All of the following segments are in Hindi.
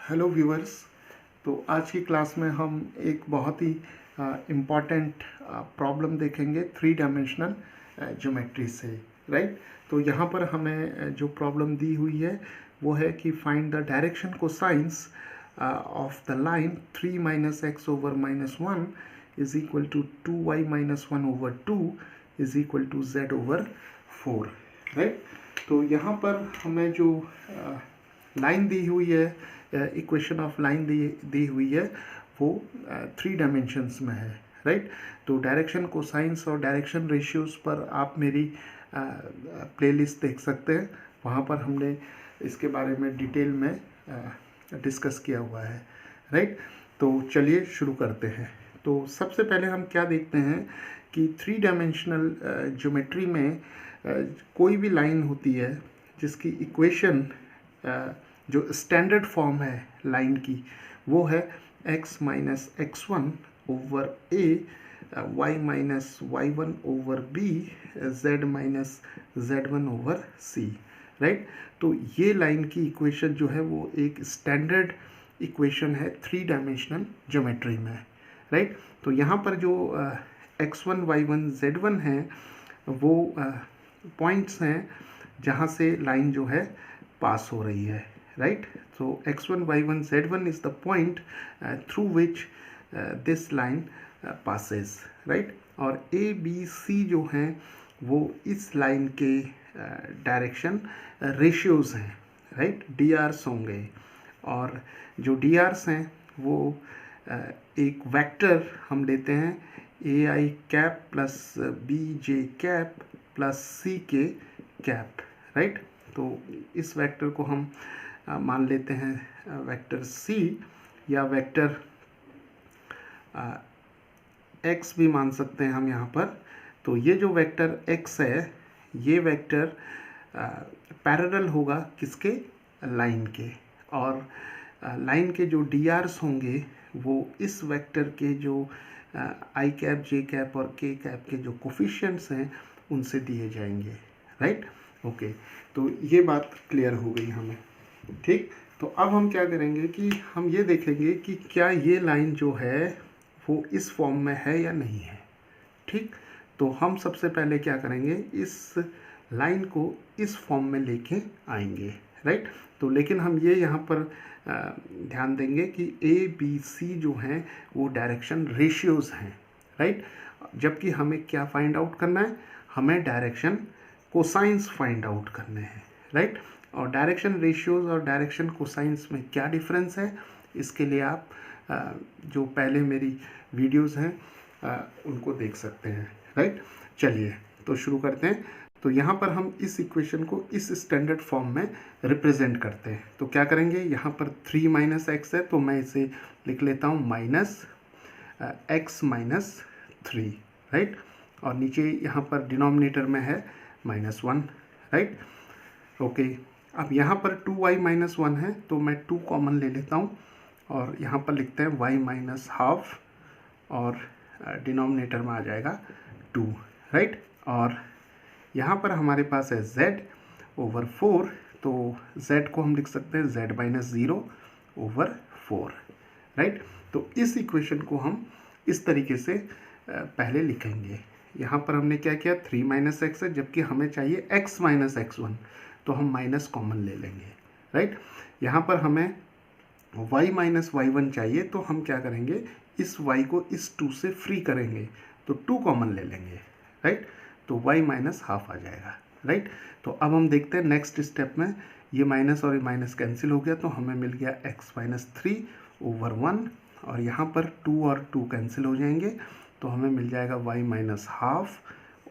Hello viewers. तो आज की क्लास में हम एक बहुत ही इम्पॉर्टेंट प्रॉब्लम देखेंगे थ्री डायमेंशनल ज्योमेट्री से। राइट। तो यहाँ पर हमें जो प्रॉब्लम दी हुई है वो है कि find the direction cosines of the line 3 minus X over minus one is equal to 2y minus one over two is equal to z over 4। Right. तो यहाँ पर हमें जो लाइन दी हुई है, इक्वेशन ऑफ लाइन दी हुई है वो थ्री डायमेंशंस में है। राइट। तो डायरेक्शन कोसाइंस और डायरेक्शन रेशियोज पर आप मेरी प्लेलिस्ट देख सकते हैं, वहाँ पर हमने इसके बारे में डिटेल में डिस्कस किया हुआ है। राइट। तो चलिए शुरू करते हैं। तो सबसे पहले हम क्या देखते हैं कि थ्री डायमेंशनल ज्योमेट्री में कोई भी लाइन होती है जिसकी इक्वेशन जो स्टैंडर्ड फॉर्म है लाइन की वो है x minus x one over a, y minus y one over b, z minus z one over c. Right. तो ये लाइन की इक्वेशन जो है वो एक स्टैंडर्ड इक्वेशन है थ्री डायमेंशनल ज्योमेट्री में। राइट। तो यहाँ पर जो x1 y1 z1 है वो पॉइंट्स हैं जहाँ से लाइन जो है पास हो रही है। Right. so x1 y1 z1 is the point through which this line passes। Right. और a b c जो हैं वो इस लाइन के डायरेक्शन रेशियोज हैं। राइट। डी आर्स होंगे और जो डी आर्स हैं वो एक वेक्टर हम लेते हैं a i cap plus b j cap plus c k cap. Right. तो इस वेक्टर को हम मान लेते हैं वेक्टर c या वेक्टर x भी मान सकते हैं हम यहाँ पर। तो ये जो वेक्टर x है ये वेक्टर पैरेलल होगा किसके, लाइन के, और लाइन के जो डी आर्स होंगे वो इस वेक्टर के जो आई कैप जे कैप और के कैप के जो कोफिशिएंट्स हैं उनसे दिए जाएंगे। राइट। ओके। तो ये बात क्लियर हो गई हमें। ठीक। तो अब हम क्या करेंगे कि हम ये देखेंगे कि क्या ये लाइन जो है वो इस फॉर्म में है या नहीं है। ठीक। तो हम सबसे पहले क्या करेंगे, इस लाइन को इस फॉर्म में लेके आएंगे। राइट। तो लेकिन हम ये यहाँ पर ध्यान देंगे कि ए बी सी जो हैं वो डायरेक्शन रेशियोज हैं। राइट। जबकि हमें क्या फाइंड आउट करना है, हमें डायरेक्शन कोसाइंस फाइंड आउट करने हैं। राइट। और डायरेक्शन रेशियोज और डायरेक्शन कोसाइंस में क्या डिफरेंस है, इसके लिए आप जो पहले मेरी वीडियोस हैं उनको देख सकते हैं। राइट। चलिए तो शुरू करते हैं। तो यहाँ पर हम इस इक्वेशन को इस स्टैंडर्ड फॉर्म में रिप्रेजेंट करते हैं। तो क्या करेंगे, यहाँ पर 3 माइनस एक्स है तो मैं इसे लिख लेता हूँ माइनस एक्स माइनस 3। राइट। और नीचे यहाँ पर डिनोमिनेटर में है माइनस 1। राइट। ओके। अब यहाँ पर 2y माइनस वन है तो मैं 2 कॉमन ले लेता हूँ और यहाँ पर लिखते हैं y माइनस हाफ और डिनोमिनेटर में आ जाएगा 2। राइट। और यहाँ पर हमारे पास है z ओवर 4, तो z को हम लिख सकते हैं z माइनस 0 ओवर 4। राइट। तो इस इक्वेशन को हम इस तरीके से पहले लिखेंगे। यहाँ पर हमने क्या किया, 3 माइनस एक्स है जबकि हमें चाहिए x माइनस एक्स वन, तो हम माइनस कॉमन ले लेंगे। राइट। यहाँ पर हमें y माइनस वाई वन चाहिए तो हम क्या करेंगे, इस y को इस 2 से फ्री करेंगे तो 2 कॉमन ले लेंगे। राइट। तो y माइनस हाफ आ जाएगा। राइट। तो अब हम देखते हैं नेक्स्ट स्टेप में, ये माइनस और ये माइनस कैंसिल हो गया तो हमें मिल गया x माइनस 3 ओवर 1, और यहाँ पर 2 और 2 कैंसिल हो जाएंगे तो हमें मिल जाएगा y माइनस हाफ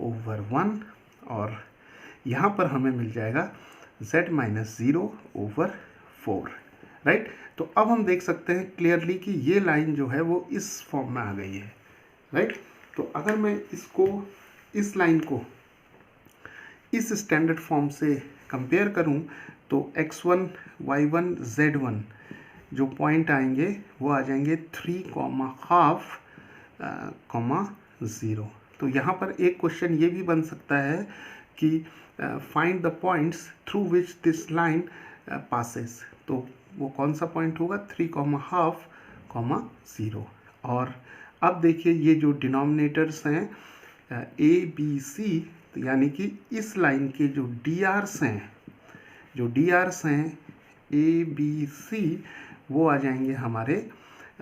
ओवर 1, और यहाँ पर हमें मिल जाएगा z माइनस 0 ओवर 4। राइट। तो अब हम देख सकते हैं क्लियरली कि ये लाइन जो है वो इस फॉर्म में आ गई है। राइट। तो अगर मैं इसको, इस लाइन को इस स्टैंडर्ड फॉर्म से कंपेयर करूं तो x1 y1 z1 जो पॉइंट आएंगे वो आ जाएंगे 3 कॉमा हाफ कॉमा 0। तो यहाँ पर एक क्वेश्चन ये भी बन सकता है कि find the points through which this line passes. तो वो कौन सा पॉइंट होगा, 3,1/2, 0। और अब देखिए ये जो डिनोमिनेटर्स हैं ए बी सी, यानी कि इस लाइन के जो डी आर्स हैं ए बी सी, वो आ जाएंगे हमारे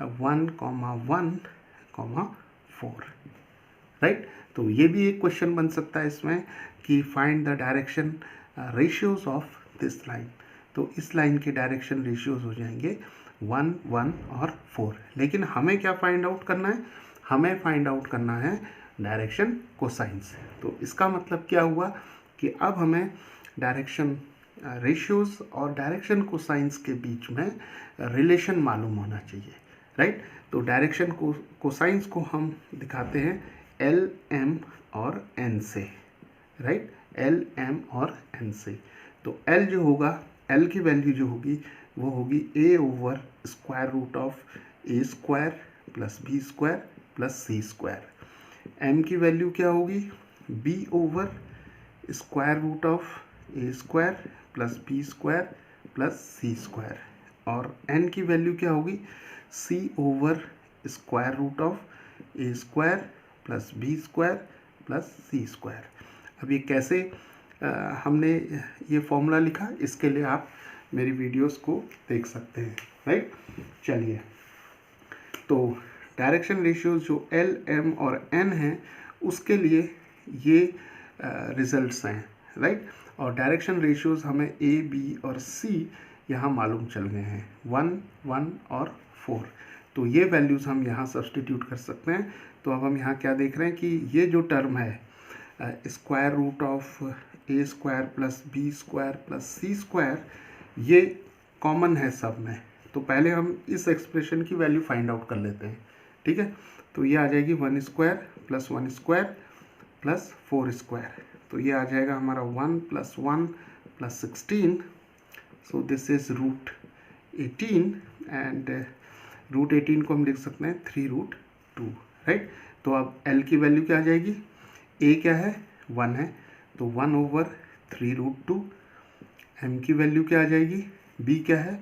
1,1,4, राइट। तो ये भी एक क्वेश्चन बन सकता है इसमें कि find the direction ratios of this line. तो इस लाइन के डायरेक्शन रेशियोज हो जाएंगे 1, 1 और 4। लेकिन हमें क्या फाइंड आउट करना है, हमें फाइंड आउट करना है डायरेक्शन कोसाइंस। तो इसका मतलब क्या हुआ कि अब हमें डायरेक्शन रेशियोज और डायरेक्शन कोसाइंस के बीच में रिलेशन मालूम होना चाहिए, राइट। तो डायरेक्शन कोसाइंस को हम दिखाते हैं एल, एम और एन से, राइट, एल, एम और एन से। तो एल जो होगा, एल की वैल्यू जो होगी वो होगी a over square root of a square plus B square plus C square. m की वैल्यू क्या होगी, b over square root of a square plus B square plus C square. और n की वैल्यू क्या होगी, c over square root of a square plus B square plus C square. अब ये कैसे हमने ये फॉर्मूला लिखा, इसके लिए आप मेरी वीडियोस को देख सकते हैं, राइट। चलिए, तो डायरेक्शन रेशियोज जो एल, एम और एन हैं उसके लिए ये रिजल्ट्स हैं, राइट। और डायरेक्शन रेशियोज हमें ए, बी और सी यहाँ मालूम चल गए हैं, 1, 1 और 4। तो ये वैल्यूज़ हम यहाँ सब्सटीट्यूट कर सकते हैं। तो अब हम यहाँ क्या देख रहे हैं कि ये जो टर्म है square root of A square plus B square plus C square, ये कॉमन है सब में। तो पहले हम इस एक्सप्रेशन की वैल्यू फाइंड आउट कर लेते हैं, ठीक है। तो ये आ जाएगी 1 square plus 1 square plus 4 square. तो ये आ जाएगा हमारा 1 + 1 + 16। सो दिस इज √18 एंड √18 को हम लिख सकते हैं 3√2, राइट। तो अब L की वैल्यू क्या आ जाएगी, A क्या है 1 है, तो 1 ओवर 3√2। M की वैल्यू क्या आ जाएगी, B क्या है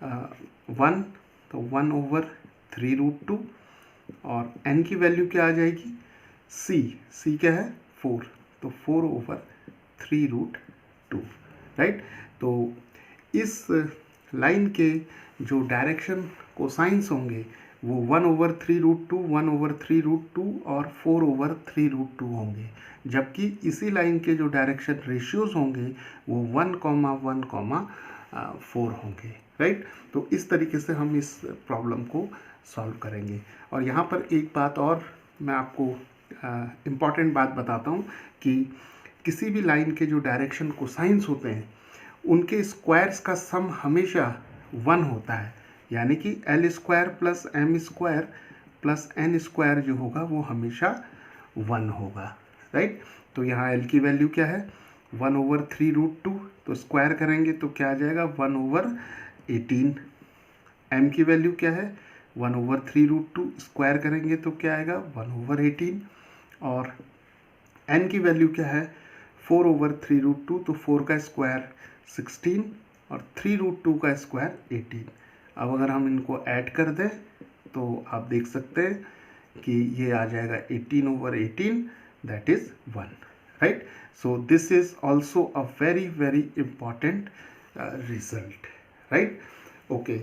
1, तो 1 ओवर 3√2। और N की वैल्यू क्या आ जाएगी, C क्या है 4, तो 4 ओवर 3√2, राइट। तो इस लाइन के जो डायरेक्शन कोसाइंस होंगे वो 1 ओवर 3√2, 1 ओवर 3√2 और 4 ओवर 3√2 होंगे, जबकि इसी लाइन के जो डायरेक्शन रेशियोज होंगे वो 1, 1, 4 होंगे, राइट। तो इस तरीके से हम इस प्रॉब्लम को सॉल्व करेंगे। और यहाँ पर एक बात और मैं आपको इम्पॉर्टेंट बात बताता हूँ कि किसी भी लाइन के जो डायरेक्शन कोसाइंस होते हैं उनके स्क्वायर्स का सम हमेशा 1 होता है, यानी कि L square plus M square plus N square जो होगा वो हमेशा 1 होगा, राइट। तो यहाँ L की वैल्यू क्या है 1 ओवर 3√2, तो स्क्वायर करेंगे तो क्या आ जाएगा 1 ओवर 18। M की वैल्यू क्या है 1 ओवर 3√2, स्क्वायर करेंगे तो क्या आएगा 1 ओवर 18। और N की वैल्यू क्या है 4 ओवर 3√2, तो 4 का स्क्वायर 16 और 3√2 का स्क्वायर 18। अब अगर हम इनको ऐड कर दें तो आप देख सकते हैं कि ये आ जाएगा 18 over 18, that is 1, right. So this is also a very very important result, right. Okay,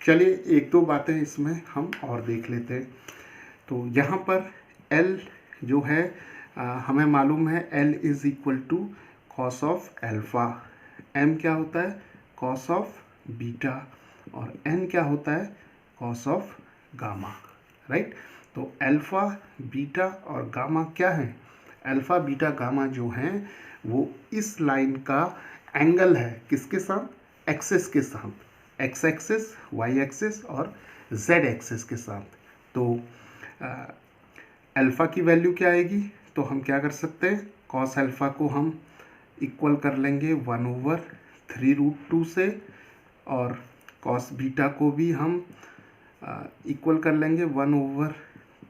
चलिए एक दो बातें इसमें हम और देख लेते हैं। तो यहाँ पर L जो है हमें मालूम है L is equal to cos of alpha, M क्या होता है कॉस ऑफ बीटा और N क्या होता है कॉस ऑफ गामा, राइट। तो अल्फा, बीटा और गामा क्या है, अल्फा, बीटा, गामा जो हैं वो इस लाइन का एंगल है, किसके साथ, एक्सिस के साथ, एक्स एक्सिस, वाई एक्सिस और जेड एक्सिस के साथ। तो अल्फा की वैल्यू क्या आएगी, तो हम क्या कर सकते हैं कॉस अल्फा को हम इक्वल कर लेंगे 1 ओवर 3√2 से, और कॉस बीटा को भी हम इक्वल कर लेंगे 1 ओवर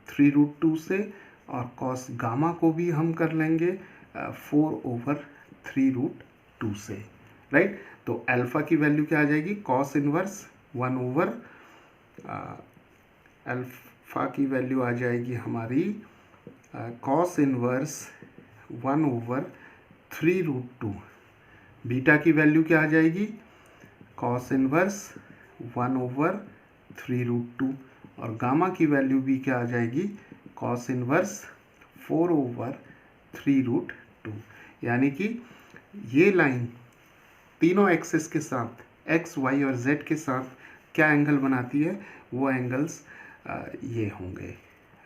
3√2 से, और कॉस गामा को भी हम कर लेंगे 4 ओवर 3√2 से, राइट। तो अल्फ़ा की वैल्यू क्या आ जाएगी, कॉस इनवर्स 1 ओवर अल्फ़ा की वैल्यू आ जाएगी हमारी कॉस इनवर्स 1 ओवर 3√2। बीटा की वैल्यू क्या आ जाएगी, कॉस इनवर्स 1 ओवर 3√2। और गामा की वैल्यू भी क्या आ जाएगी, कॉस इनवर्स 4 ओवर 3√2। यानी कि ये लाइन तीनों एक्सिस के साथ एक्स वाई और जेड के साथ क्या एंगल बनाती है, वो एंगल्स ये होंगे,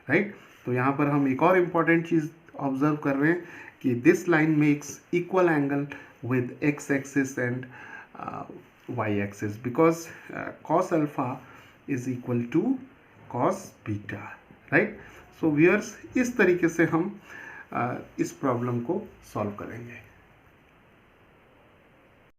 राइट। तो यहाँ पर हम एक और इम्पॉर्टेंट चीज़ ऑब्जर्व कर रहे हैं कि this line makes equal angle with x axis and y axis because cos alpha is equal to cos beta, right। so viewers, इस तरीके से हम इस प्रॉब्लम को सॉल्व करेंगे।